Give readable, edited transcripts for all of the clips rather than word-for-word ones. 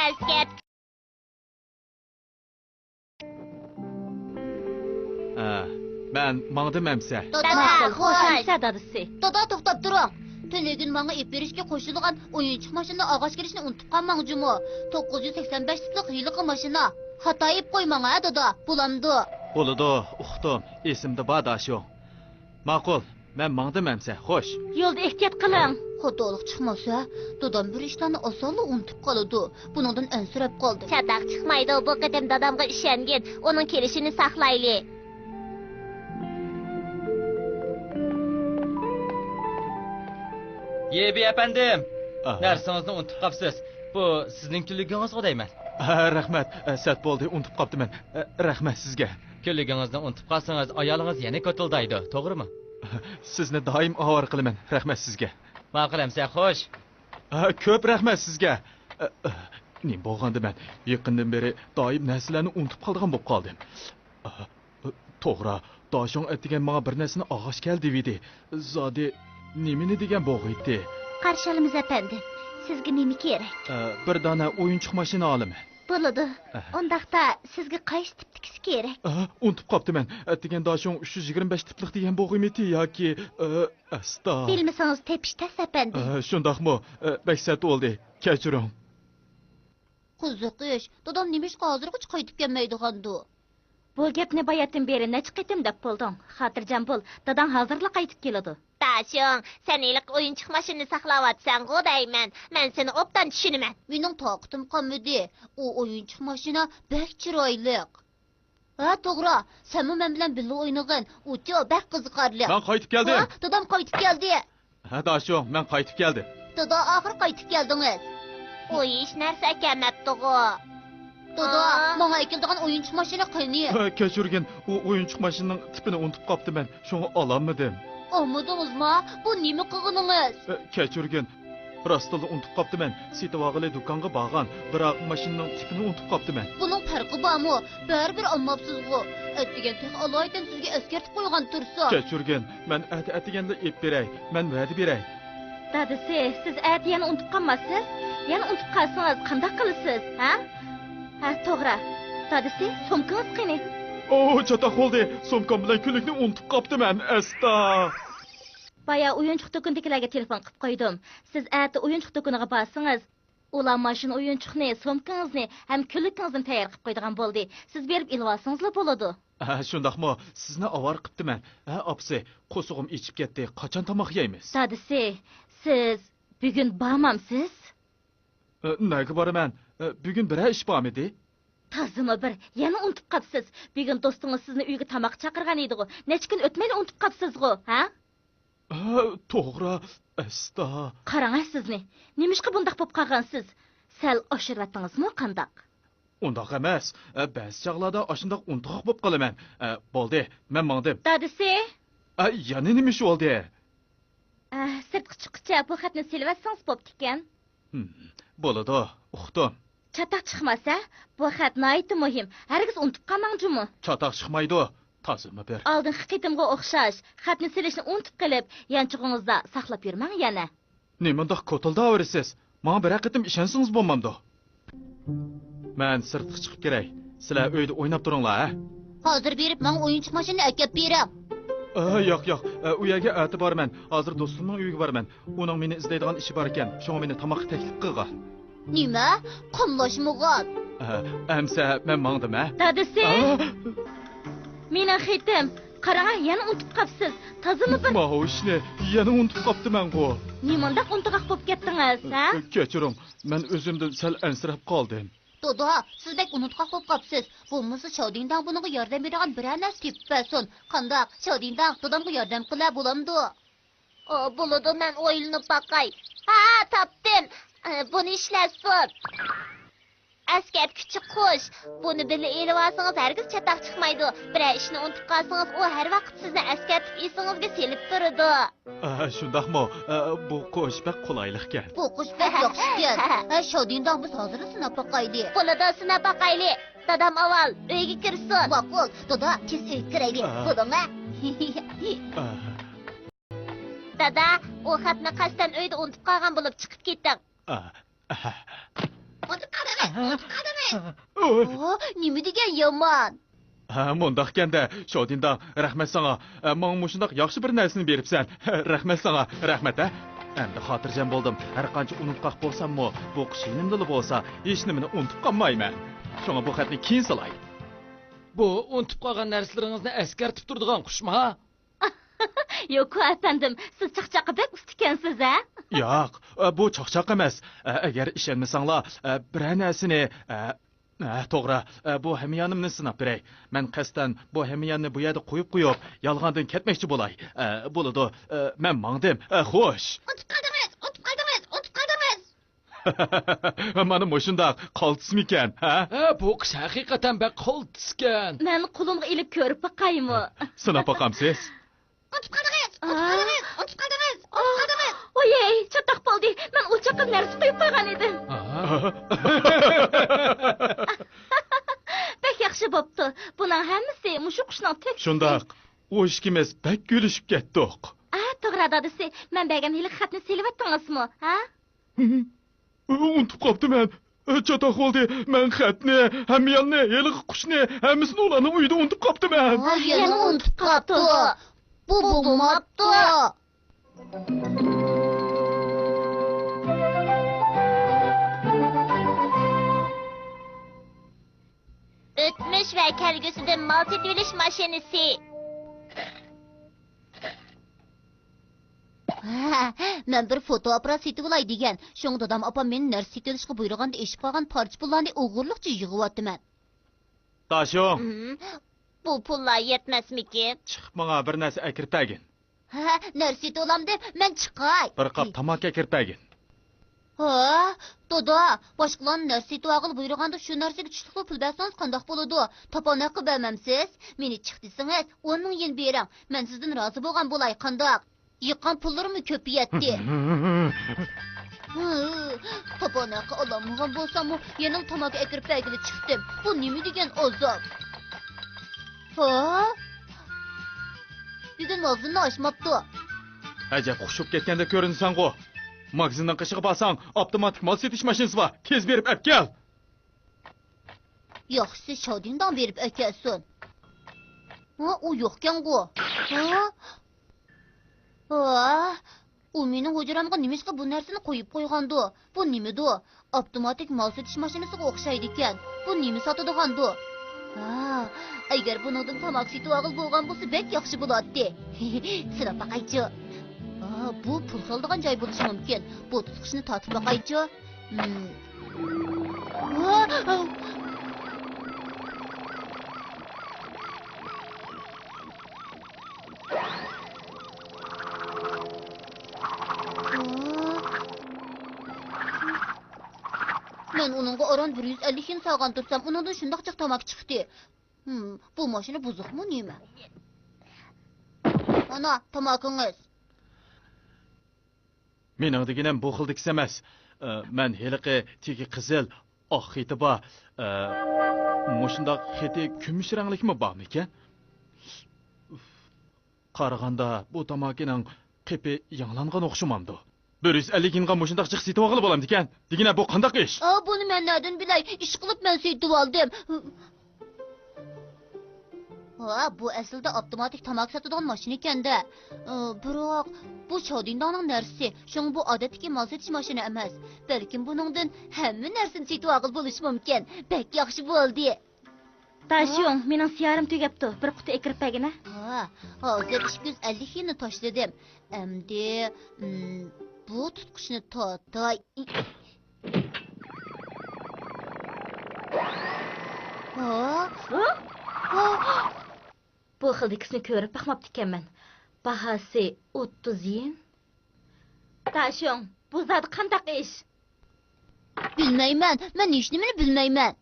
Asker. Ben mağdım əmsə. Dada, xoş. Dadısı. Dada to'xtab turing. Tünegün menga ip berishga qo'shilgan o'yinchiq mashina og'ash kirishni unutib qolmangjimu. 985 tiplik hiyliqi mashina. Xato ip qo'ymang ha dada. Bulamdi. Buludu, uxtum, esimde badaşım. Maqul, ben mağdım əmsə, xoş. Yo'lda ehtiyot qiling. Xatolik chiqmasa, dadam bir ishlarni osonla unutib qoladi. Buningdan ansirab qoldim. Çatak çıkmaydı bu kadem dadamga ishongin. Onun kelishini saqlayli. Yebi efendim. Aha. Narsangizni unutib qolibsiz. Bu sizning kunligingiz deyman. Rahmat, sət bo'ldi, unutib qoptiman. Rahmat sizga. Kunligingizni unutib qolsangiz, ayolingiz yana ko'tildaydi, to'g'rimi? Sizni doim avor qilaman. Rahmat sizga. Ma'qul amsa, xo'sh. Ko'p rahmat sizga. Nim bo'lganda men yaqindan beri doim narsalarni unutib qolgan bo'lib qoldim. To'g'ri, doshong aytgan menga bir narsani og'ash keldi dedi. Zodi nimani degan bo'g'iydi. Qarşalımız efendim. Sizge nemi kerak? Bir dona o'yinchiq mashina olaman. Bo'ladi. Ondaqda sizge qaysi tipdikisi kerak? Unutib qoptiman. Degan doshong 325 tiplik degan bo'g'imiti yoki asta. Bilmisangiz tepishtas efendim. Shundaqmi? Baksat oldi. Kechiring. Qiziqish, dadam nimishqa hozirgacha qaytib kelmaydi-g'andu. Bu gapni bayatdan beri necha qitim deb bo'lding. Xotirjam bo'l. Dadang hozirla qaytib keladi. Daşın, sen iyilik oyuncuk maşını saklavatsan godayman. Ben seni optan düşünümen. Benim taqıtım qolmadi. O oyuncuk maşına bək chiroyliq. Ha, to'g'ri. Sen men bilan birga o'ynag'in. U bək qiziqarli. Ben qaytib keldim. Ha, dadam qaytib keldi. Ha, doshong, men qaytib keldim. Dada, oxir qaytib keldingiz. O ish narsa ekanmabdi-g'o. Dada, menga keldigan oyuncuk maşına qani? Kechirgin, u o'yinchiq mashinaning tipini unutib qoptiman. Shuni ololmadim. Olmadingizmi? Bu nima qilganingiz? Kechirgin. Rostla unutib qoptiman. Setivog'ili do'konga borgan, biroq mashinaning tipini unutib qoptiman. Buning farqi bormi? Baribir olmabsiz-ku. Atdigan tex alaydan sizga eskartib qo'ygan tursa. Kechirgin, men atiganda ep beray. Men va'da beray. Dadisi, siz yana unutib qolmasiz? Yana unutib qolsangiz qanday qilasiz, ha? Ha, to'g'ri. Dadisi, sumkangiz qani? Chatoq bo'ldi. Sumkam bilan kunlikni unutib qoptiman. Asta. Baya o'yinchiq do'kondagilarga telefon qilib qo'ydim. Siz ati o'yinchiq do'koniga borsangiz, ular mashina o'yinchiqni, sumkangizni ham kunligingizni tayyor qilib qo'ydigan bo'ldi. Siz berib ilib olsangizlar bo'ladi. Shundaqmi? Sizni avor qiptiman. Opsi, qo'sug'im ichib ketdi. Qachon tomoq yeymiz? Dadisi, siz bugun bormamsiz? Nega boraman? Bugun biror ish bormidi? Tazimi bir, yana unutib qolibsiz. Bugun do'stingiz sizni uyga tomoq chaqirgan edi-ku. Necha kun o'tmayli unutib qolibsiz-ku, ha? To'g'ri, asta. Qarang sizni. Nimishqa bundaq bo'lib qolgansiz? Sal oshirvatdingizmi, qandaq? Undaq emas. Ba'zi chaqlarda oshundoq untuq bo'lib qolaman. Bo'ldi, men mangdim. Dadisi? Yana nima ish bo'ldi? Sirtqi chiqqicha bu xatni silvatsangiz bo'pti ekan. Bo'ladi, uqdim. Chatoq chiqmasa, bu xat nihoyatda muhim. Hargiz unutib qolmangchi-mi? Chatoq chiqmaydi. Tazimi bir. Oldingi qitimga o'xshash, xatni silishni unutib qilib, yanchig'ingizda saqlab yurmang yana. Nimandaq ko'tildaverasiz? Menga bir qitim ishonsangiz bo'lmamdi. Men sirtqa chiqib keray. Sizlar uyda o'ynab turinglar, ha? Hozir berib, men o'yinchiq mashinani akab beram. Yo'q. U yerga ati borman. Hozir do'stimning uyiga borman. Uning meni izlaydigan ishi bor ekan. Shunga meni tomoqqa taklif qilgan. Nima? Qamlashmagan. Amsa men mangdim, ha? Dadisi? Mening xitim. Qarang, yana unutib qolibsiz. Tazimi bir. Ma ishni yana unutib qoptiman-ku. Nimandaq unutqaq bo'lib ketdingiz, ha? Kechiring. Men o'zimdan sal ansirab qoldim. Dada, siz bek unutqaq bo'lib qolibsiz. Bo'lmasa Shodingdan bunga yordam beradigan biror narsa tepib bersin. Qandaq? Shodingdan dadamga yordam qila bo'lamdi. Bo'ladi, men o'ylinib boqay. Ha, topdim. Buni ishlasin. Asker küçük kuş. Bunu bile elib olsangiz hargiz chatoq chiqmaydi. Biror ishni unutib qolsangiz, u har vaqt sizni askartib esingizga selib turadi. Shundaqmi? Bu qush bek qulaylik ekan. Bu qush bek yaxshi ekan. Shodingdan biz hozir sinab boqayli. Bo'ladi, sinab boqayli. Dadam avval uyga kirsin. Ma'qul. Dada, tez uyga kirayli. Bo'ladi. Dada, u xatni qasddan uyda unutib qolgan bo'lib chiqib ketdim. Buni qarang. nima degan yomon? Ha, mundaq ganda, Shodindan, rahmat sana. Menga mushundaq yaxshi bir narsani beribsan. Rahmat sana, rahmat ha. Endi xotirjam bo'ldim. Har qancha unutqaq bo'lsam-mu, bu qish yinimdili bo'lsa, hech nimani unutib qolmayman. Shunga bu xatni keyin solay. Bu unutib qolgan narsalaringizni eskartib turadigan qushmi ha? Yo'q, efendim, siz chaqchaqa bek ustikansiz, ha? Yo'q, bu chaqchaq emas. Agar ishonmasanglar, bir narsani to'g'ri, bu hamyonimni sinab beray. Men qasdan bu hamyonni bu yerda qo'yib, yolg'ondan ketmoqchi bo'lay. Bo'ladi, men mangdim. Xo'sh. Unutib qaldingiz. Mana mushundaq qoltismikan, ha? Bu qish haqiqatan bak qo'ltiskan. Men qo'limga ilib ko'rib boqaymi? Sinab boqamsiz? Unutib qaldingiz. Oyey, chataq bo'ldi. Men o'choqqa narsa qo'yib qo'ygan edim. Bek yaxshi bo'pti. Buning hammasi mushu qushning tek. Shundaq. U ishkimiz bak gülüşüp ketdik. To'g'ri dadisi. Men bergan hili xatni silvatdingizmi, ha? Unutib qopdim men. Chataq bo'ldi. Men xatni, hamyonni, yiliq qushni, hammasini ularning uyida unutib qopdim men. Yana unutib qopti. Bu bo'lmabdi. O'tmish va kelgusidan mal setib olish mashinasi. Men bir fotoapparat setib olay degan. Shunga dadam opam meni narsa setib olishga buyurganda eshib qolgan parcha pullarni o'g'irliqcha yig'yaptiman. Toshing, Bu pullar yetmasmikin? chiqib menga bir narsa akirtagin. Narsa setib olam deb men chiqay. Bir qop tamaki akirtagin. Doda, boshqalarning narsa setib olg'il buyurganda shu narsaga tushliqli pul bersangiz qandoq bo'ladi? Topona qilib bermamsiz? Meni chiq desangiz, 10 ming yen bering. Men sizdan rozi bo'lgan bo'lay, qandoq? Yiqqan pullarimni ko'payatdi. Topona qilib olamagan bo'lsam-mu, yana tamaki akirib bergili chiqdim. Bu nima degan azob? Bugun mag'zinni ochmabdi. Ajab xushib ketganda ko'rinsan-ku. Magazindan qishig'i basang, avtomatik mal setish mashinasi bor. Tez berib olib kel. Yaxshisi Shodindan berib akasin. U yo'qkan-ku. U meni hujramga nimishqa bu narsani qo'yib qo'ygandi? Bu nimadi? Avtomatik mal setish mashinasiga o'xshaydi ekan. Bu nima sotadigan-du? Agar buningdan tamoq setib olg'il bo'lgan bo'lsa, bek yaxshi bo'ladi. Sinab boqaychi. Bu pul qoldigan joy bo'lishi mumkin. Bu tutqichni tortib boqaychi. Men uningga oron 150 yen solgan tursam, uningdan shundoq chiq tamoq chiqdi. Bu mashina buzuqmi nima? Ana, tamoqingiz. Mening deganim bu xildek emas. Men heliqi tegi qizil, oq xiti bor. Mushundaq xiti kumush ranglikmi bormikan? Qaraganda bu tamokining qipi yanglangan o'xshamamdi. 150 yinga mushundaq chiq setib olib bo'lamdi ekan. Degina bu qandaq ish? Buni men nerdan bilay? Ish qilib men setib oldim. Bu aslida avtomatik tamoq sotadigan mashina ekanda. Biroq bu Shodindaning narsasi. Shung bu odatdagi mal setish mashina emas. Balkim buningdan hamma narsani setib olib bo'lishi mumkin. Bek yaxshi bo'ldi. Tashiyong, mening siyarim tugabdi. Bir quti ekirib bagina. Hozir 250 yenni tashladim. Endi bu tutqichni tortay. Bu xildikisini ko'rib baxmabdi ekanman. Bahasi 30 yen. Tashiyong, bu zot qandaq ish? Bilmayman. Men hech nimani bilmayman.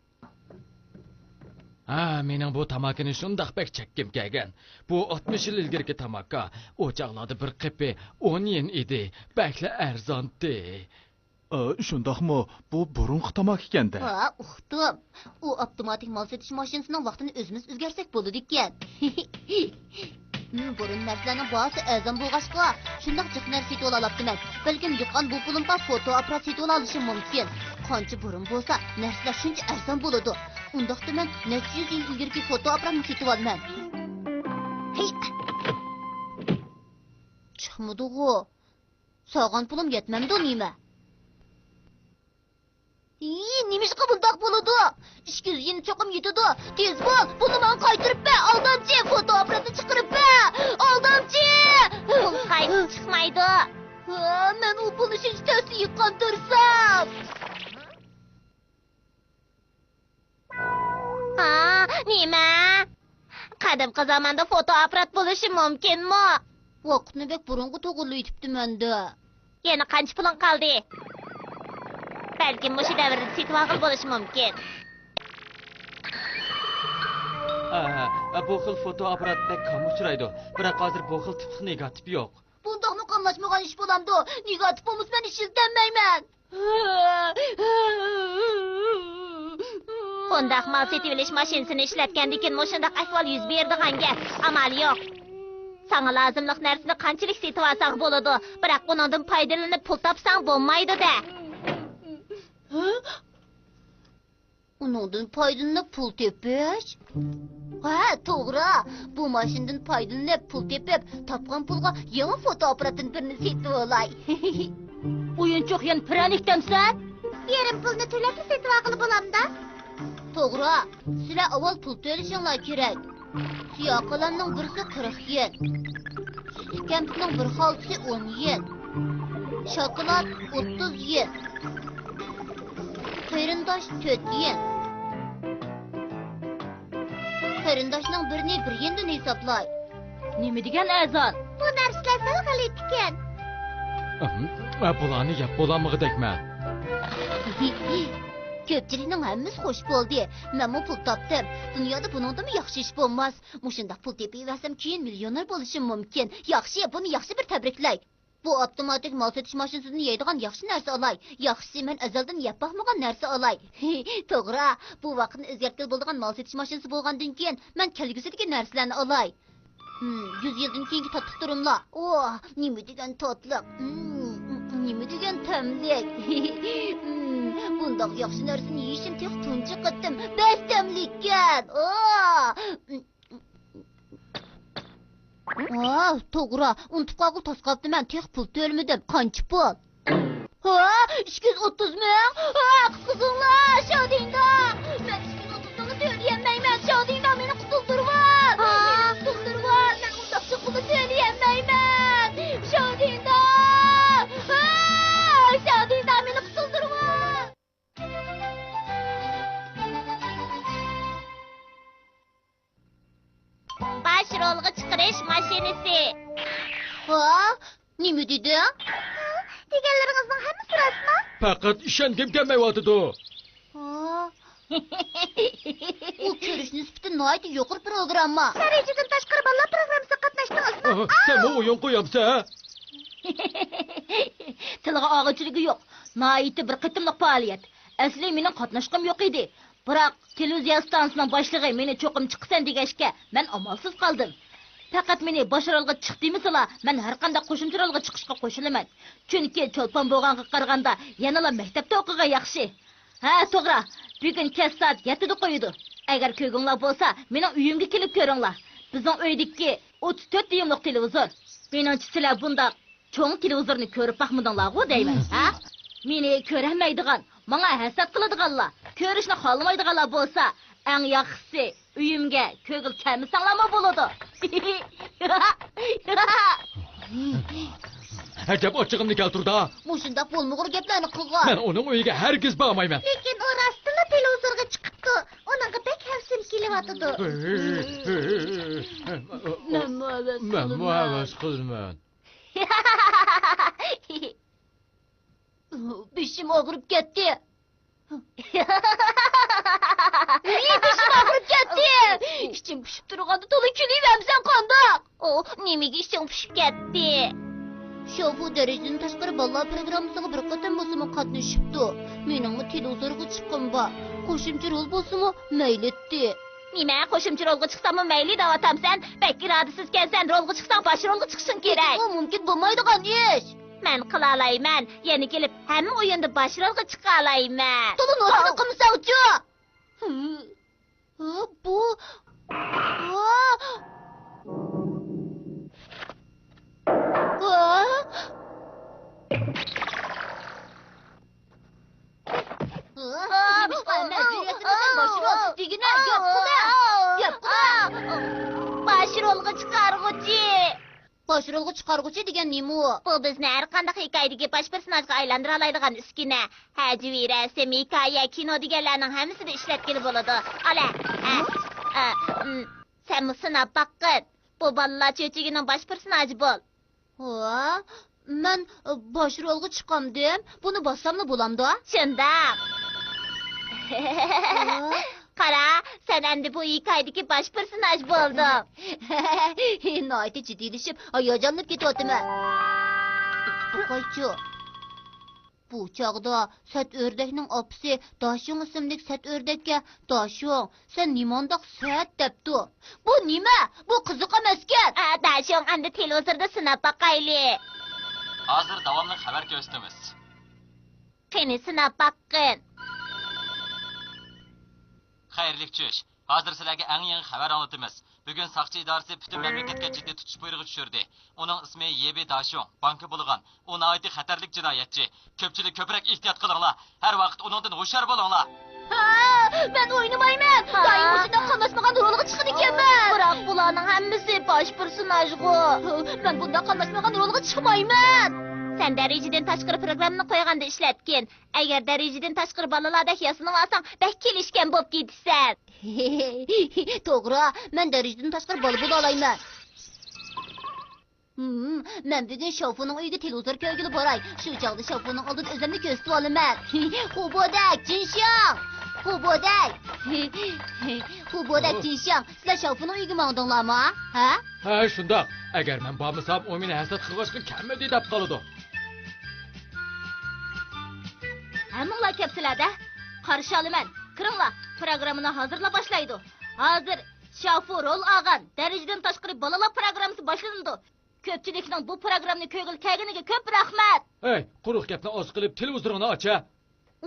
Mening bu tamakini shundoq bek chekkim kelgan. Bu 60 yil ilgirki tamaka. O'choqlarda bir qipi 10 yen edi. Bakla arzonti. Shundoqmi? Bu burunqi tamoq ekanda. Uqdim. U avtomatik mal setish mashinasining vaqtini o'zimiz o'zgarsak bo'ladi ekan. Burun narsalarning bahosi arzon bo'lg'achqa, shundoq jiq narsa setib ololabdiman. Balkim yiqqan bu pulimga fotoapparat setib olishim mumkin. Qancha burun bo'lsa, narsalar shuncha arzon bo'ladi. Undaqda men necha yuz yil ilgirki fotoapparatni sotib olman. Hey. Chiqmadi-ku. Sog'an pulim yetmamdi nima? Nimishqa bundaq bo'ladi? 200 yen cho'qim yetadi. Tez bo'l, pulni men qaytirib ber. Aldamchi, fotoapparatni chiqarib ber. Aldamchi! Pul qaytib chiqmaydi. Men u pulni shunchasi yiqqantirsam. Nima? Qadimgi zamonda fotoapparat bo'lishi mumkinmi? Vaqtni bek burungi to'g'irli yetibdi menda. Yana qancha puling qoldi? Balki mushi davrda setib bo'lishi mumkin. Bu xil fotoapparatda kam uchraydi. Biroq hozir bu xil tipli negativ yo'q. Bundoq muqamlashmagan ish bo'lamdi. Negativ bo'lmasa men ishiltanmayman. Bundaq mal setib olish mashinasini ishlatgandan keyin shundaq ahvol yuz berdiganga amal yo'q. Sana lozimlik narsani qanchalik setib olsang bo'ladi, biroq bundan foydalanib pul topsang bo'lmaydi-da. Undan foydalanib pul tepish? Ha, to'g'ri. Bu mashindan foydalanib pul tepib, topgan pulga yangi fotoapparatdan birini setib olay. O'yinchoq yan pranikdansan? Yarim pulni to'lab setib olib bo'lamda. To'g'ri. Sizlar avval pul to'lashinglar kerak. Siyoqalarning birisi 40 yen. Kampning bir xaltasi 10 yen. Shokolad 30 yen. Qarindosh 4 yen. Qarindoshning birini 1 yendan hisoblay. Nima degan azon? Bu narsalar sal g'alit ekan. Bularni yap bo'lamig'idakman. Ko'pchilikning hammasi xush bo'ldi. Men pul topdim. Dunyoda buningdan yaxshi ish bo'lmas. Mushundaq pul tepaversam keyin millioner bo'lishim mumkin. Yaxshi, buni yaxshi bir tabriklay. Bu avtomatik mal setish mashinasini yeydigan yaxshi narsa olay. Yaxshisi men azaldan yeb baxmagan narsa olay. To'g'ri, bu vaqtni o'zgartirib bo'ladigan mal setish mashinasi bo'lgandan keyin men kelgusidagi narsalarni olay. 100 yildan keyingi tatliq turumlar. Nima degan tatliq. Nima degan tamlik. Bundoq yaxshi narsani yeyishim tek tunji qatdim. Bas tamlikkan. To'g'ri, unutib qolib tasqabdi men tek pul to'lmadim. Qancha pul? 230 ming. Qizinglar, shodingda. Men 230 mingni to'layolmayman. Shodingda meni qutuldirib. Men undaqcha pulni to'layolmayman. Shodingda. Shodingda meni qutuldirib. Baş rolga chiqarish mashinasi. Nima dedi? Deganlaringizning hammasi rostmi? Faqat ishongim kelmayotidi. U ko'rish nisbati noyat yuqori programma. Darajadan tashqari bolalar programmasiga qatnashdingizmi? Sen bu o'yin qo'yamsan? Tilga og'irchiligi yo'q. Noyati bir qitimliq faoliyat. Asli mening qatnashqim yo'q edi. Biroq televiziya stansiyasining boshlig'i meni cho'qim chiqsan degashga men amalsiz qoldim. Faqat meni boshirolga chiq demisala, men har qanday qo'shimcha rolga chiqishga qo'shilaman. Chunki cho'lpon bo'lganga qaraganda yanala maktabda o'qigan yaxshi. To'g'ri. Bugun kech soat 7 da qo'ydi. Agar ko'nginglar bo'lsa, mening uyimga kelib ko'ringlar. Bizning uydagi 34 dyumlik televizor. Meningcha sizlar bunda cho'ng televizorni ko'rib baxmadinglar-ku deyman. Meni ko'rmaydigan, menga hasad qiladiganlar, ko'rishni xohlamaydiganlar bo'lsa, eng yaxshisi uyimga ko'ngil kelmasanglarmi bo'ladi. Ajab ochig'imni keltirdi. Mushundaq bo'lmag'ur gaplarni qilgan. Men uning uyiga hargiz bormayman. Lekin u rostila televizorga chiqibdi. Uningga bek hafsim kelyotidi. Men muavaz qilman. Beshim og'rib ketdi. Beshim og'rib ketdi. Ichim pishib turganda to'la kulayapsan qandoq? Nimaga ichim pishib ketdi? Shu bu darajadan tashqari bolalar programmasiga bir qatam bo'lsa qatnashibdi. Mening televizorga chiqqim bor. Qo'shimcha rol bo'lsa-mu mayli etdi. Nima qo'shimcha rolga chiqsam-mi mayli da'vatamsan? Bak irodasiz kelsan rolga chiqsang bosh rolga chiqishing kerak. Bu mumkin bo'lmaydigan ish. Men qılalayman. Yeni gelip hem oyunda başrolga çıqalayman. Tulun o'zini qimsovchi. Bu... Başrolga çıqarğuchi. Başrolga chiqarg'uchi degan nima u? Bu bizni har qanday hikoyadagi bosh personajga aylantira oladigan uskuna. Hajvira, hikoya, kino deganlarning hammasida ishlatgili bo'ladi. Ala. Sen musina baqqin. Bu bolalar cho'chigining bosh personaji bo'l. Men başrolga chiqamdim. Buni bossammi bo'lamdi? Shundoq. Qara, sen endi bu hikoyadagi bosh personaj bo'lding. Noiti jiddiylashib, hayajonlanib ketyaptiman. Qo'ychi. Bu chog'da sat o'rdakning opisi Dashung ismli sat o'rdakka "Dashung, sen nimondoq sat" debdi. Bu nima? Bu qiziq emaskan. Dashung endi televizorda sinab baqayli. Hozir davomli xabar ko'rsatamiz. Qani sinab baqqin. Xayrli tush. Hozir sizlarga eng yangi xabar anlatamiz. Bugun soqchi idorasi butun mamlakatga jiddiy tutish buyrug'i tushirdi. Uning ismi Yebi Dashung, banki bo'lgan. U nihoyatda xatarlik jinoyatchi. Ko'pchilik ko'proq ehtiyot qilinglar. Har vaqt uningdan hushyor bo'linglar. Ben oynamayman. Doim o'shida qilmasmagan rolga chiqadi ekanman. Biroq bularning hammasi bosh personajg'u. Men bunda qilmasmagan rolga chiqmayman. Sen darajadan tashqari programmani qo'yganda ishlatgin. Agar darajadan tashqari bolalarda yasinib olsang, bak kelishgan bo'lib ketsan. To'g'ri, men darajadan tashqari bola bo'la olmayman. Men bugun Shofuning uyiga televizor ko'rgili boray. Shu chog'da Shofuning oldida o'zimni ko'rsatib olaman. Xubodak, Jinshang. Xubodak. Xubodak, Jinshang. Sizlar Shofuning uyiga mangdinglarmi? Ha? Ha, shundoq. Agar men bormasam, u meni hasad qilg'ashga kamidi deb qoladi. Hammanglar kelibsizlar-da. Qarshi olaman. Kiringlar, programmani hozirlab boshlaydi. Hozir Shofu rol olgan darajadan tashqari bolalar programmasi boshlandi. Ko'pchilikning bu programmani ko'ngil kelganiga ko'p rahmat. Hey, quruq gapni oz qilib televizorini ocha.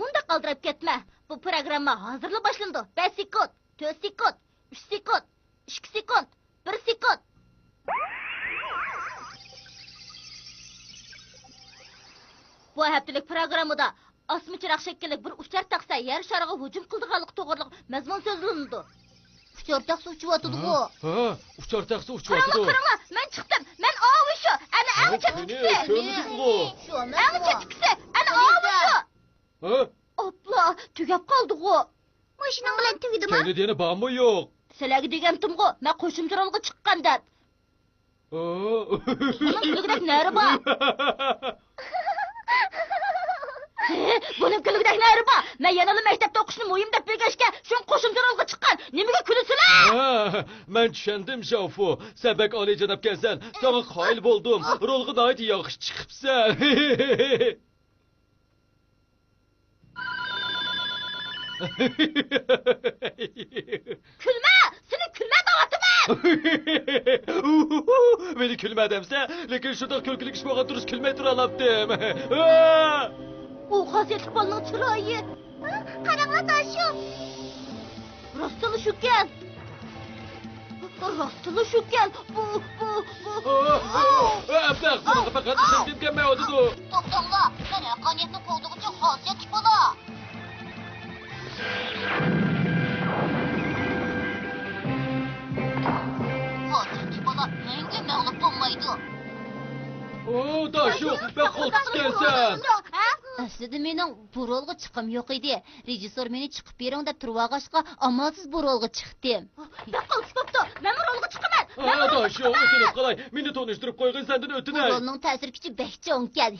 Unda qoldirib ketma. Bu programma hozirla boshlandi. 5 sekund, 4 sekund, 3 sekund, 2 sekund, 1 sekund. Bu haftalik programmada osmi chiroq shaklli bir uchar taqsa yer shariga hujum qildiganlik to'g'riliq mazmun so'zlandi. Uchortaq suvchiyotdi-ku. Ha, uchortaqsi uchyotdi. Qarama, men chiqdim. Men ovushu. Ana eng chetkisi. Eng chetkisi. Ana ovushu. Ha? Opla, tugab qoldi-ku. Mashinang bilan tugidimi? Seni deni bormi yo'q? Sizlarga degandim-ku, men qo'shimcha rolga chiqqan deb. Bunun kulgidek nari bor? Bunun kulgidek nari bor? Men yana maktabda o'qishni muhim deb bilgashga, shun qo'shimcha rolga chiqqan. Nimaga kulisizlar? Ha, men tushundim Shofu. Sabak oliyjanobkansan. Sana qoyil bo'ldim. Rolga nihoyat yaxshi chiqibsan. Kulma! Seni kulma da'vatiman! Meni kulma demsa, lekin shundoq kulkilik ish bo'lgan turib kulmay tura olabdim. U xosiyatli bolaning chiroyi. Qaranglar Dashung. Rostini shukan. Rostini shukan. Bu. Abdaq, bunaqa faqat ishim kelmaydi. To'xtanglar, men haqqoniyatni qo'ldig'icha xosiyatli bola. Xosiyatli bola menga mag'lub bo'lmaydi. Dashung, ben qo'ltiq kelsan. Aslida mening bu rolga chiqim yo'q edi. Rejissor meni chiqib bering deb turvag'ashqa, amalsiz bu rolga chiqdim. Baqol chiqibdi. Men bu rolga chiqaman. Dashung, o'tinib qolay. Meni tanishtirib qo'ygin, sendan Bu o'tinay. rolning ta'sir kuchi bek cho'nkan.